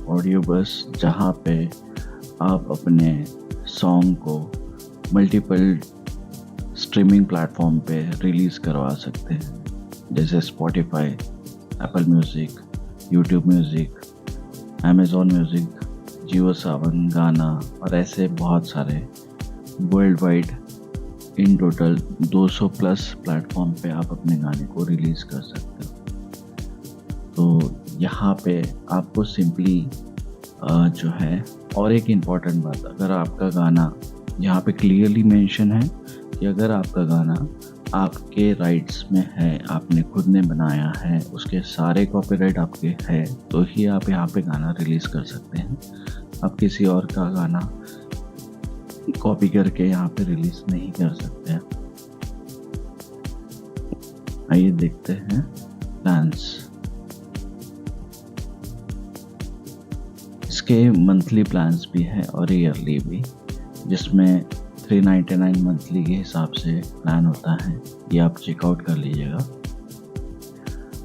Audio बस, जहाँ पे आप अपने सॉन्ग को मल्टीपल स्ट्रीमिंग प्लेटफॉर्म पे रिलीज़ करवा सकते हैं, जैसे Spotify, Apple music, YouTube music, Amazon music, Jio Saavn, Gaana और ऐसे बहुत सारे world wide in total 200 plus platform पे आप अपने गाने को रिलीज़ कर सकते हो। तो यहाँ पे आपको सिंपली जो है, और एक इम्पॉर्टेंट बात, अगर आपका गाना यहाँ पे क्लियरली मेंशन है कि अगर आपका गाना आपके राइट्स में है, आपने खुद ने बनाया है, उसके सारे कॉपीराइट आपके हैं, तो ही आप यहाँ पे गाना रिलीज़ कर सकते हैं। आप किसी और का गाना कॉपी करके यहाँ पे रिलीज़ नहीं कर सकते हैं। आइए देखते हैं प्लान्स। इसके मंथली प्लान्स भी हैं और ईयरली भी, जिसमें 399 मंथली के हिसाब से प्लान होता है। ये आप चेकआउट कर लीजिएगा।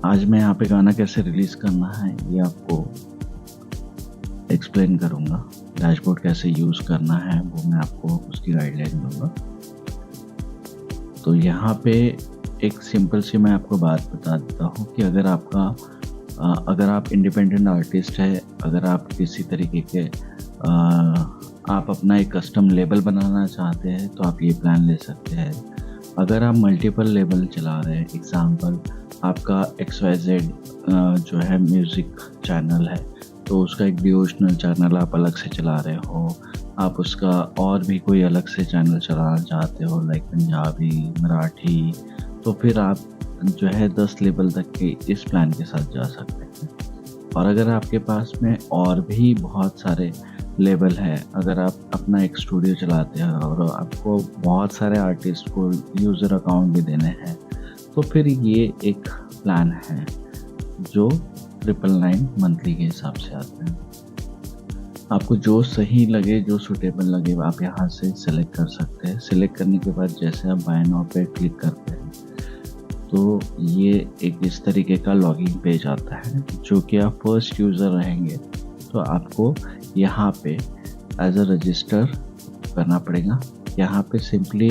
आज मैं यहाँ पे गाना कैसे रिलीज़ करना है ये आपको एक्सप्लेन करूँगा। डैशबोर्ड कैसे यूज़ करना है वो मैं आपको उसकी गाइडलाइन दूँगा। तो यहाँ पे एक सिंपल सी मैं आपको बात बता देता हूँ कि अगर आप इंडिपेंडेंट आर्टिस्ट है, अगर आप किसी तरीके के आप अपना एक कस्टम लेबल बनाना चाहते हैं तो आप ये प्लान ले सकते हैं। अगर आप मल्टीपल लेबल चला रहे हैं, एग्जांपल आपका XYZ जो है म्यूज़िक चैनल है, तो उसका एक डिवोशनल चैनल आप अलग से चला रहे हो, आप उसका और भी कोई अलग से चैनल चलाना चाहते हो लाइक पंजाबी, मराठी, तो फिर आप जो है 10 लेवल तक के इस प्लान के साथ जा सकते हैं। और अगर आपके पास में और भी बहुत सारे लेवल है, अगर आप अपना एक स्टूडियो चलाते हैं और आपको बहुत सारे आर्टिस्ट को यूज़र अकाउंट भी देने हैं, तो फिर ये एक प्लान है जो 999 मंथली के हिसाब से आते हैं। आपको जो सही लगे, जो सूटेबल लगे, आप यहाँ से सिलेक्ट कर सकते हैं। सिलेक्ट करने के बाद जैसे आप बाय नाउ पे क्लिक करते हैं तो ये एक इस तरीके का लॉगिन पेज आता है, जो कि आप फर्स्ट यूज़र रहेंगे तो आपको यहाँ पे एज अ रजिस्टर करना पड़ेगा। यहाँ पे सिंपली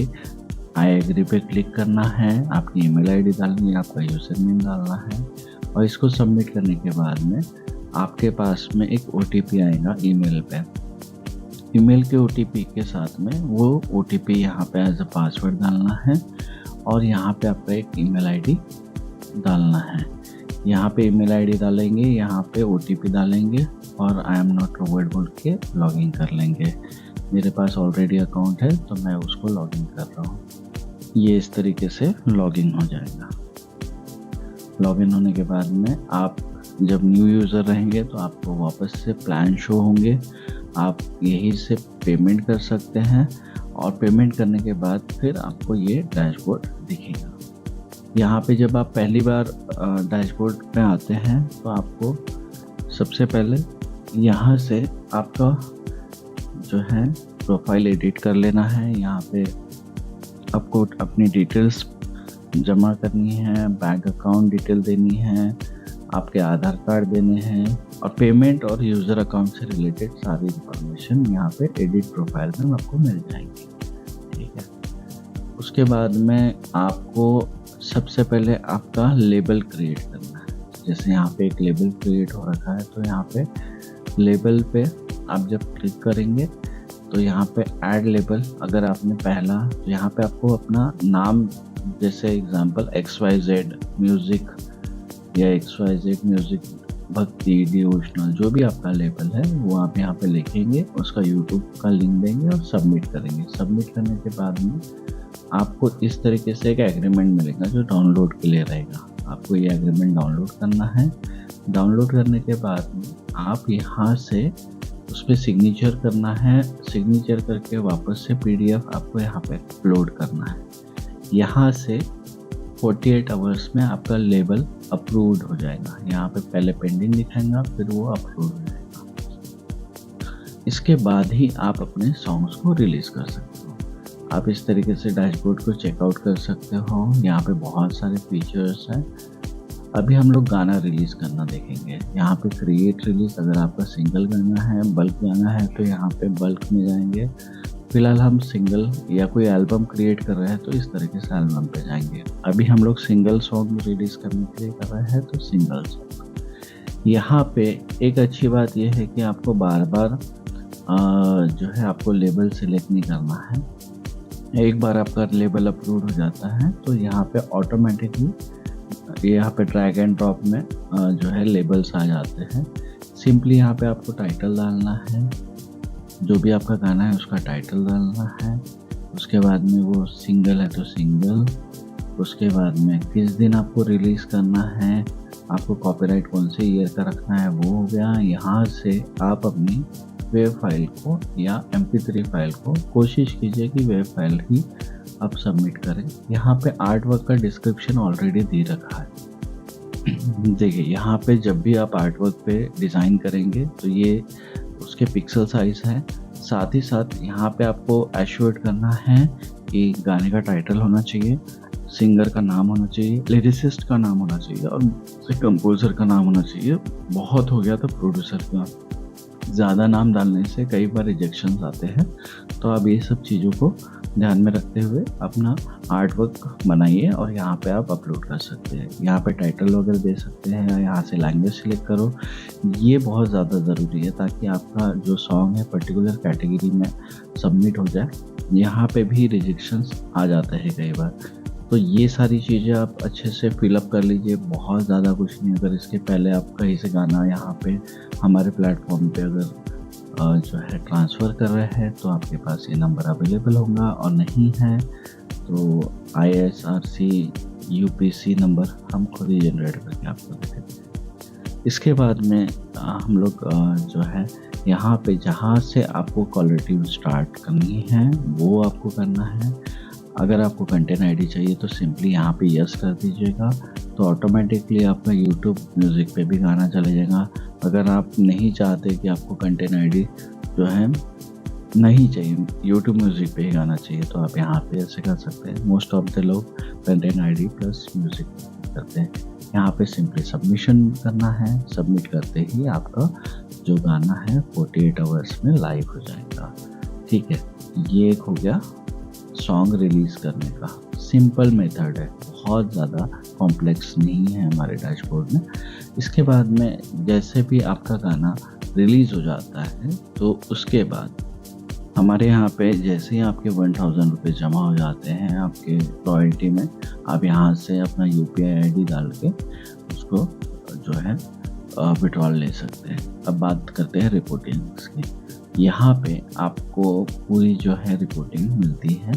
आई एग्री पे क्लिक करना है, आपकी ईमेल आईडी डालनी है, आपका यूज़र नेम डालना है और इसको सबमिट करने के बाद में आपके पास में एक OTP आएगा ईमेल पे। ईमेल के OTP के साथ में वो OTP यहाँ पे एज अ पासवर्ड डालना है और यहाँ पे आपका एक ईमेल आईडी डालना है। यहाँ पे ईमेल आईडी डालेंगे, यहाँ पे OTP डालेंगे और आई एम नॉट रोबोट बोल के लॉगिन कर लेंगे। मेरे पास ऑलरेडी अकाउंट है तो मैं उसको लॉगिन कर रहा हूँ। ये इस तरीके से लॉगिन हो जाएगा। लॉगिन होने के बाद में आप जब न्यू यूज़र रहेंगे तो आपको वापस से प्लान शो होंगे। आप यहीं से पेमेंट कर सकते हैं और पेमेंट करने के बाद फिर आपको ये डैशबोर्ड दिखेगा। यहाँ पे जब आप पहली बार डैशबोर्ड पे आते हैं तो आपको सबसे पहले यहाँ से आपका जो है प्रोफाइल एडिट कर लेना है। यहाँ पे आपको अपनी डिटेल्स जमा करनी है, बैंक अकाउंट डिटेल देनी है, आपके आधार कार्ड देने हैं और पेमेंट और यूज़र अकाउंट से रिलेटेड सारी इंफॉर्मेशन यहाँ पे एडिट प्रोफाइल में आपको मिल जाएंगी। ठीक है। उसके बाद में आपको सबसे पहले आपका लेबल क्रिएट करना है। जैसे यहाँ पे एक लेबल क्रिएट हो रखा है तो यहाँ पे लेबल पे आप जब क्लिक करेंगे तो यहाँ पे ऐड लेबल, अगर आपने पहला, तो यहाँ पे आपको अपना नाम, जैसे एग्जांपल XYZ म्यूज़िक या XYZ म्यूज़िक भक्ति, डिवोशनल, जो भी आपका लेबल है वो आप यहाँ पे लिखेंगे, उसका यूट्यूब का लिंक देंगे और सबमिट करेंगे। सबमिट करने के बाद में आपको इस तरीके से एक एग्रीमेंट मिलेगा जो डाउनलोड के लिए रहेगा। आपको ये एग्रीमेंट डाउनलोड करना है। डाउनलोड करने के बाद में आप यहाँ से उस पर सिग्नेचर करना है। सिग्नेचर करके वापस से PDF आपको यहाँ पे अपलोड करना है। यहाँ से 48 आवर्स में आपका लेबल अप्रूव्ड हो जाएगा। यहाँ पे पहले पेंडिंग दिखाएगा, फिर वो अप्रूव हो जाएगा। इसके बाद ही आप अपने सॉन्ग्स को रिलीज़ कर सकते हो। आप इस तरीके से डैशबोर्ड को चेकआउट कर सकते हो। यहाँ पे बहुत सारे फीचर्स हैं। अभी हम लोग गाना रिलीज़ करना देखेंगे। यहाँ पे क्रिएट रिलीज़, अगर आपका सिंगल गाना है, बल्क गाना है तो यहाँ पे बल्क में जाएंगे। फिलहाल हम सिंगल या कोई एल्बम क्रिएट कर रहे हैं तो इस तरीके से एल्बम पे जाएंगे। अभी हम लोग सिंगल सॉन्ग रिलीज़ करने के लिए कर रहे हैं तो सिंगल सॉन्ग। यहाँ पे एक अच्छी बात यह है कि आपको बार बार जो है आपको लेबल सेलेक्ट नहीं करना है। एक बार आपका लेबल अप्रूव हो जाता है तो यहाँ पे ऑटोमेटिकली यहाँ पे ड्रैग एंड ड्रॉप में जो है लेबल्स आ जाते हैं। सिंपली यहाँ पे आपको टाइटल डालना है, जो भी आपका गाना है उसका टाइटल डालना है। उसके बाद में वो सिंगल है तो सिंगल, उसके बाद में किस दिन आपको रिलीज़ करना है, आपको कॉपीराइट कौन से ईयर का रखना है वो हो गया। यहाँ से आप अपनी वेब फाइल को या MP3 फाइल को कोशिश कीजिए कि वेब फाइल ही आप सबमिट करें। यहाँ पे आर्ट वर्क का डिस्क्रिप्शन ऑलरेडी दे रखा है। देखिए यहाँ पे जब भी आप आर्ट वर्क पे डिज़ाइन करेंगे तो ये उसके पिक्सल साइज है। साथ ही साथ यहाँ पे आपको एश्योर्ड करना है कि गाने का टाइटल होना चाहिए, सिंगर का नाम होना चाहिए, लिरिसिस्ट का नाम होना चाहिए और कंपोज़र का नाम होना चाहिए। बहुत हो गया था प्रोड्यूसर का, ज़्यादा नाम डालने से कई बार रिजेक्शंस आते हैं। तो आप ये सब चीज़ों को ध्यान में रखते हुए अपना आर्ट वर्क बनाइए और यहाँ पे आप अपलोड कर सकते हैं। यहाँ पे टाइटल वगैरह दे सकते हैं, यहाँ से लैंग्वेज सिलेक्ट करो। ये बहुत ज़्यादा ज़रूरी है ताकि आपका जो सॉन्ग है पर्टिकुलर कैटेगरी में सबमिट हो जाए। यहाँ पे भी रिजेक्शंस आ जाते हैं कई बार, तो ये सारी चीज़ें आप अच्छे से फिलअप कर लीजिए। बहुत ज़्यादा कुछ नहीं, अगर इसके पहले आप कहीं से गाना यहाँ पे हमारे प्लेटफॉर्म पे अगर जो है ट्रांसफ़र कर रहे हैं तो आपके पास ये नंबर अवेलेबल होगा, और नहीं है तो ISRC UPC नंबर हम खुद ही जनरेट करके आपको दे देंगे। इसके बाद में हम लोग जो है यहाँ पे जहाँ से आपको कॉलर ट्यून स्टार्ट करनी है वो आपको करना है। अगर आपको कंटेंट आईडी चाहिए तो सिंपली यहाँ पे यस कर दीजिएगा, तो ऑटोमेटिकली आपका यूट्यूब म्यूज़िक पे भी गाना चले जाएगा। अगर आप नहीं चाहते कि आपको कंटेंट आईडी जो है नहीं चाहिए, यूट्यूब म्यूज़िक पे ही गाना चाहिए, तो आप यहाँ पे ऐसे कर सकते हैं। मोस्ट ऑफ द लोग कंटेंट आईडी प्लस म्यूज़िक करते हैं। यहाँ पे सिंपली सबमिशन करना है, सबमिट करते ही आपका जो गाना है 48 आवर्स में लाइव हो जाएगा। ठीक है, ये एक हो गया सॉन्ग रिलीज़ करने का सिंपल मेथड है, बहुत ज़्यादा कॉम्प्लेक्स नहीं है हमारे डैशबोर्ड में। इसके बाद में जैसे भी आपका गाना रिलीज़ हो जाता है तो उसके बाद हमारे यहाँ पे जैसे ही आपके 1000 रुपये जमा हो जाते हैं आपके रॉयल्टी में, आप यहाँ से अपना UPI ID डाल के उसको जो है विड्रॉल ले सकते हैं। अब बात करते हैं रिपोर्टिंग्स की। यहाँ पे आपको पूरी जो है रिपोर्टिंग मिलती है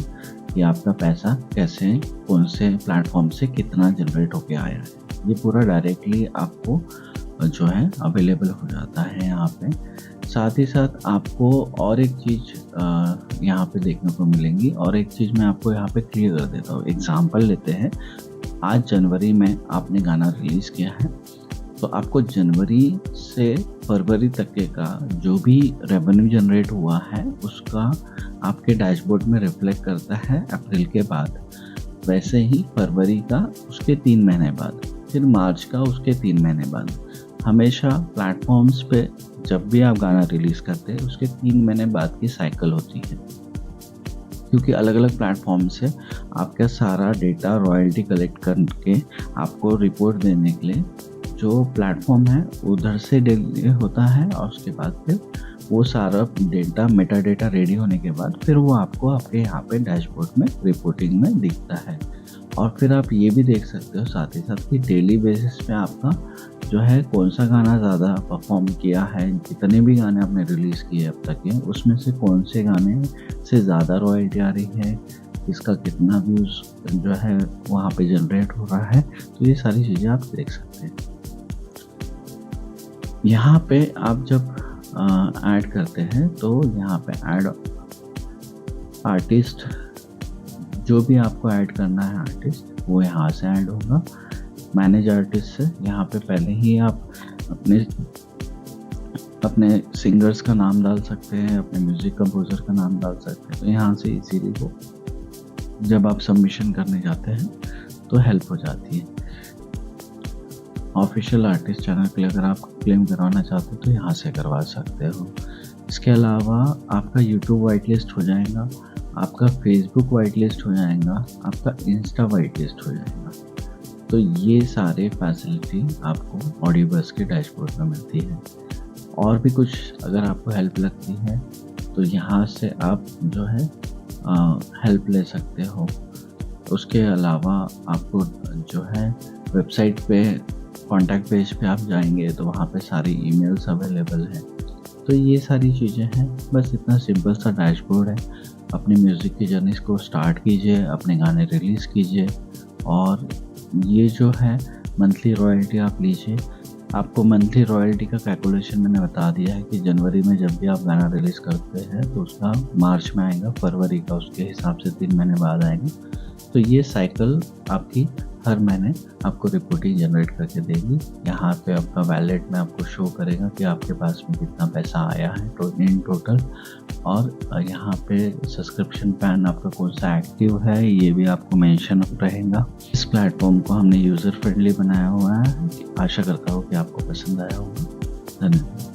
कि आपका पैसा कैसे कौन से प्लेटफॉर्म से कितना जनरेट होके आया है। ये पूरा डायरेक्टली आपको जो है अवेलेबल हो जाता है यहाँ पे। साथ ही साथ आपको और एक चीज़ यहाँ पे देखने को मिलेंगी, और एक चीज़ मैं आपको यहाँ पे क्लियर कर देता हूँ। एग्जाम्पल लेते हैं, आज जनवरी में आपने गाना रिलीज़ किया है तो आपको जनवरी से फरवरी तक के का जो भी रेवेन्यू जनरेट हुआ है उसका आपके डैशबोर्ड में रिफ्लेक्ट करता है अप्रैल के बाद। वैसे ही फरवरी का उसके 3 महीने बाद, फिर मार्च का उसके 3 महीने बाद। हमेशा प्लेटफॉर्म्स पे जब भी आप गाना रिलीज़ करते हैं उसके 3 महीने बाद की साइकिल होती है, क्योंकि अलग अलग प्लेटफॉर्म से आपका सारा डेटा रॉयल्टी कलेक्ट करके आपको रिपोर्ट देने के लिए जो प्लेटफॉर्म है उधर से डेली होता है, और उसके बाद फिर वो सारा डेटा मेटा डेटा रेडी होने के बाद फिर वो आपको आपके यहाँ पे डैशबोर्ड में रिपोर्टिंग में दिखता है। और फिर आप ये भी देख सकते हो साथ ही साथ कि डेली बेसिस पे आपका जो है कौन सा गाना ज़्यादा परफॉर्म किया है, जितने भी गाने आपने रिलीज़ किए अब तक के उसमें से कौन से गाने से ज़्यादा रॉयल्टी आ रही है, इसका कितना व्यूज़ जो है वहाँ पे जनरेट हो रहा है। तो ये सारी चीज़ें आप देख सकते हैं। यहाँ पे आप जब ऐड करते हैं तो यहाँ पे ऐड आर्टिस्ट, जो भी आपको ऐड करना है आर्टिस्ट वो यहाँ से ऐड होगा। मैनेज आर्टिस्ट से यहाँ पे पहले ही आप अपने सिंगर्स का नाम डाल सकते हैं, अपने म्यूज़िक कंपोज़र का नाम डाल सकते हैं। तो यहाँ से इजीली वो जब आप सबमिशन करने जाते हैं तो हेल्प हो जाती है। ऑफिशियल आर्टिस्ट चैनल के लिए अगर आप क्लेम करवाना चाहते हो तो यहाँ से करवा सकते हो। इसके अलावा आपका यूट्यूब वाइट लिस्ट हो जाएगा, आपका फेसबुक वाइट लिस्ट हो जाएगा, आपका इंस्टा वाइट लिस्ट हो जाएगा। तो ये सारे फैसिलिटी आपको ऑडियोबज़ के डैशबोर्ड में मिलती है। और भी कुछ अगर आपको हेल्प लगती है तो यहाँ से आप जो है हेल्प ले सकते हो। उसके अलावा आपको जो है वेबसाइट पे कॉन्टैक्ट पेज पे आप जाएंगे तो वहाँ पे सारी ईमेल्स अवेलेबल हैं। तो ये सारी चीज़ें हैं, बस इतना सिंपल सा डैशबोर्ड है। अपनी म्यूज़िक की जर्नी को स्टार्ट कीजिए, अपने गाने रिलीज़ कीजिए और ये जो है मंथली रॉयल्टी आप लीजिए। आपको मंथली रॉयल्टी का कैलकुलेशन मैंने बता दिया है कि जनवरी में जब भी आप गाना रिलीज़ करते हैं तो उसका मार्च में आएगा, फरवरी का उसके हिसाब से 3 महीने बाद आएगा। तो ये साइकिल आपकी हर महीने आपको रिपोर्टिंग जनरेट करके देगी। यहाँ पे आपका वैलेट में आपको शो करेगा कि आपके पास में कितना पैसा आया है तो इन टोटल। और यहाँ पे सब्सक्रिप्शन प्लान आपका कौन सा एक्टिव है ये भी आपको मेंशन रहेगा। इस प्लेटफॉर्म को हमने यूज़र फ्रेंडली बनाया हुआ है। आशा करता हूँ कि आपको पसंद आया होगा। धन्यवाद।